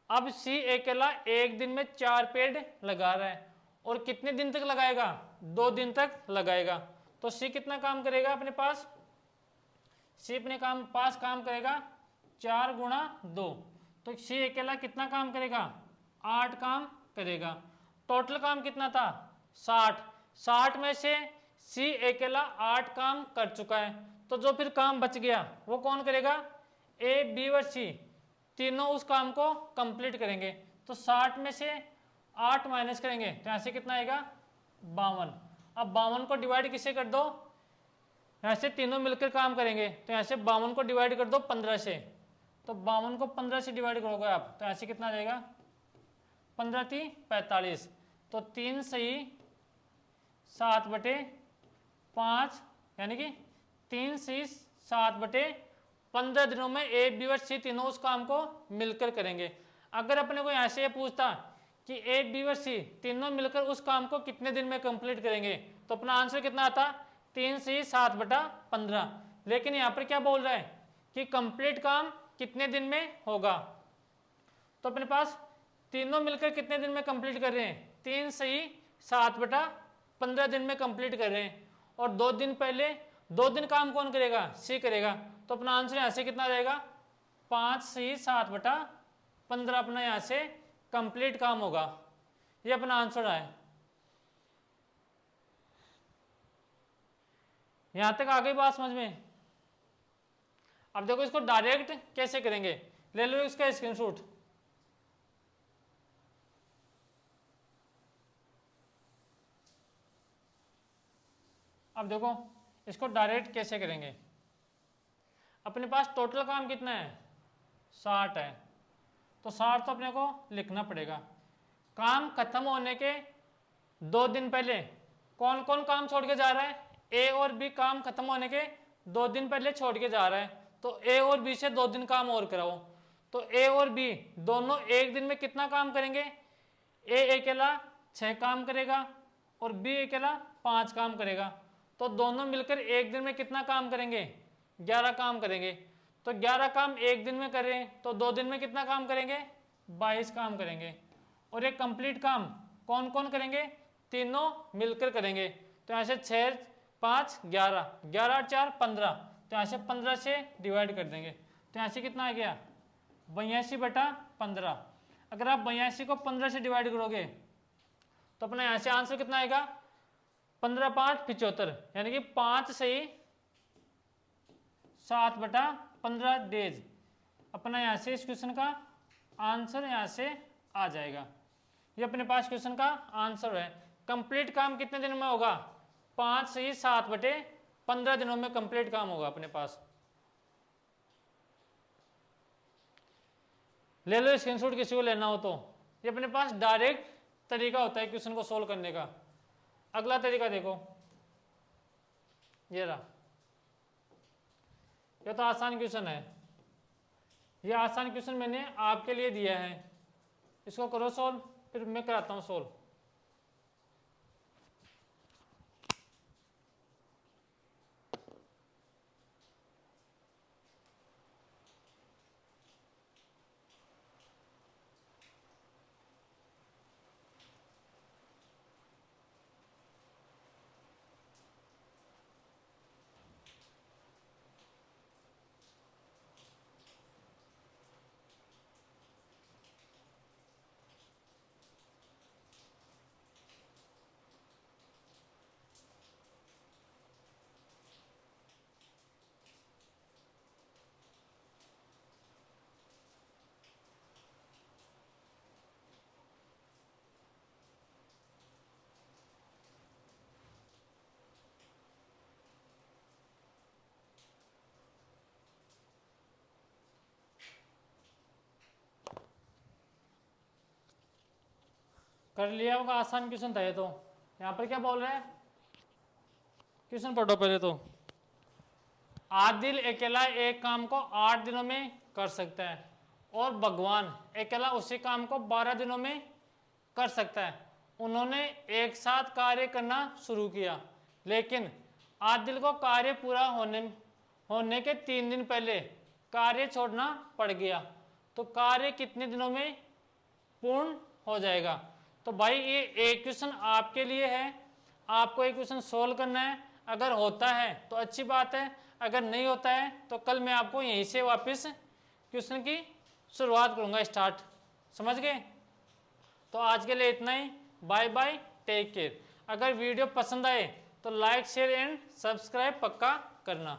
[SPEAKER 1] अब सी अकेला एक दिन में 4 पेड़ लगा रहा है, और कितने दिन तक लगाएगा? 2 दिन तक लगाएगा। तो सी कितना काम करेगा अपने पास? सी अपने पास काम करेगा 4 गुणा 2। तो सी अकेला कितना काम करेगा? 8 काम करेगा। टोटल काम कितना था? 60। 60 में से सी अकेला 8 काम कर चुका है, तो जो फिर काम बच गया वो कौन करेगा? ए, बी और सी तीनों उस काम को कंप्लीट करेंगे। तो 60 में से 8 माइनस करेंगे तो यहाँ से कितना आएगा 52। अब 52 को डिवाइड किससे कर दो, यहाँ से तीनों मिलकर काम करेंगे तो यहाँ से 52 को डिवाइड कर दो 15 से। तो 52 को 15 से डिवाइड करोगे आप तो यहाँ से कितना आ जाएगा 15 × 3 = 45। तो 3 सही 7/5 यानी कि 3 सही 7/15 दिनों में ए बी और सी तीनों उस काम को मिलकर करेंगे। अगर अपने को यहाँ से ये पूछता कि ए बी और सी तीनों मिलकर उस काम को कितने दिन में कंप्लीट करेंगे तो अपना आंसर कितना आता 3 सही 7/15। लेकिन यहाँ पर क्या बोल रहा है कि कंप्लीट काम कितने दिन में होगा। तो अपने पास तीनों मिलकर कितने दिन में कंप्लीट कर रहे हैं 3 सही 7/15 दिन में कंप्लीट कर रहे हैं। और 2 दिन पहले 2 दिन काम कौन करेगा सी करेगा। तो अपना आंसर यहाँ से कितना रहेगा 5 सही 7/15 अपना यहाँ से कंप्लीट काम होगा। ये अपना आंसर है। यहां तक आ गई बात समझ में। अब देखो इसको डायरेक्ट कैसे करेंगे, ले लो इसका स्क्रीनशॉट। अब देखो इसको डायरेक्ट कैसे करेंगे। अपने पास टोटल काम कितना है 60 है तो 60 तो अपने को लिखना पड़ेगा। काम खत्म होने के 2 दिन पहले कौन कौन काम छोड़ के जा रहा है, ए और बी काम खत्म होने के 2 दिन पहले छोड़ के जा रहा है। तो ए और बी से 2 दिन काम और कराओ। तो ए और बी दोनों एक दिन में कितना काम करेंगे, ए अकेला 6 काम करेगा और बी अकेला 5 काम करेगा। तो दोनों मिलकर एक दिन में कितना काम करेंगे 11 काम करेंगे। तो 11 काम एक दिन में कर रहे हैं तो 2 दिन में कितना काम करेंगे 22 काम करेंगे। और एक कंप्लीट काम कौन कौन करेंगे तीनों मिलकर करेंगे। तो यहाँ से 6 5 11 11 और 4 15 तो यहाँ से 15 से डिवाइड कर देंगे तो यहाँ से कितना आ गया 82/15। अगर आप 82 को 15 से डिवाइड करोगे तो अपना यहाँ से आंसर कितना आएगा 15 × 5 = 75 यानी कि 5 सही 7/15 डेज। अपना यहाँ से इस क्वेश्चन का आंसर यहाँ से आ जाएगा। ये अपने पास क्वेश्चन का आंसर है। कंप्लीट काम कितने दिन में होगा 5 सही 7/15 दिनों में कंप्लीट काम होगा अपने पास। ले लो स्क्रीनशॉट किसी को लेना हो तो। ये अपने पास डायरेक्ट तरीका होता है क्वेश्चन को सोल्व करने का। अगला तरीका देखो, ये रहा। ये तो आसान क्वेश्चन है। ये आसान क्वेश्चन मैंने आपके लिए दिया है, इसको करो सोल्व, फिर मैं कराता हूँ सोल्व। कर लिया होगा, आसान क्वेश्चन था ये तो। यहाँ पर क्या बोल रहे हैं क्वेश्चन पढ़ो पहले तो। आदिल अकेला एक काम को 8 दिनों में कर सकता है और भगवान अकेला उसी काम को 12 दिनों में कर सकता है। उन्होंने एक साथ कार्य करना शुरू किया, लेकिन आदिल को कार्य पूरा होने के 3 दिन पहले कार्य छोड़ना पड़ गया। तो कार्य कितने दिनों में पूर्ण हो जाएगा। तो भाई ये एक क्वेश्चन आपके लिए है, आपको एक क्वेश्चन सोल्व करना है। अगर होता है तो अच्छी बात है, अगर नहीं होता है तो कल मैं आपको यहीं से वापस क्वेश्चन की शुरुआत करूंगा, स्टार्ट। समझ गए। तो आज के लिए इतना ही। Bye bye, take care. अगर वीडियो पसंद आए तो लाइक शेयर एंड सब्सक्राइब पक्का करना।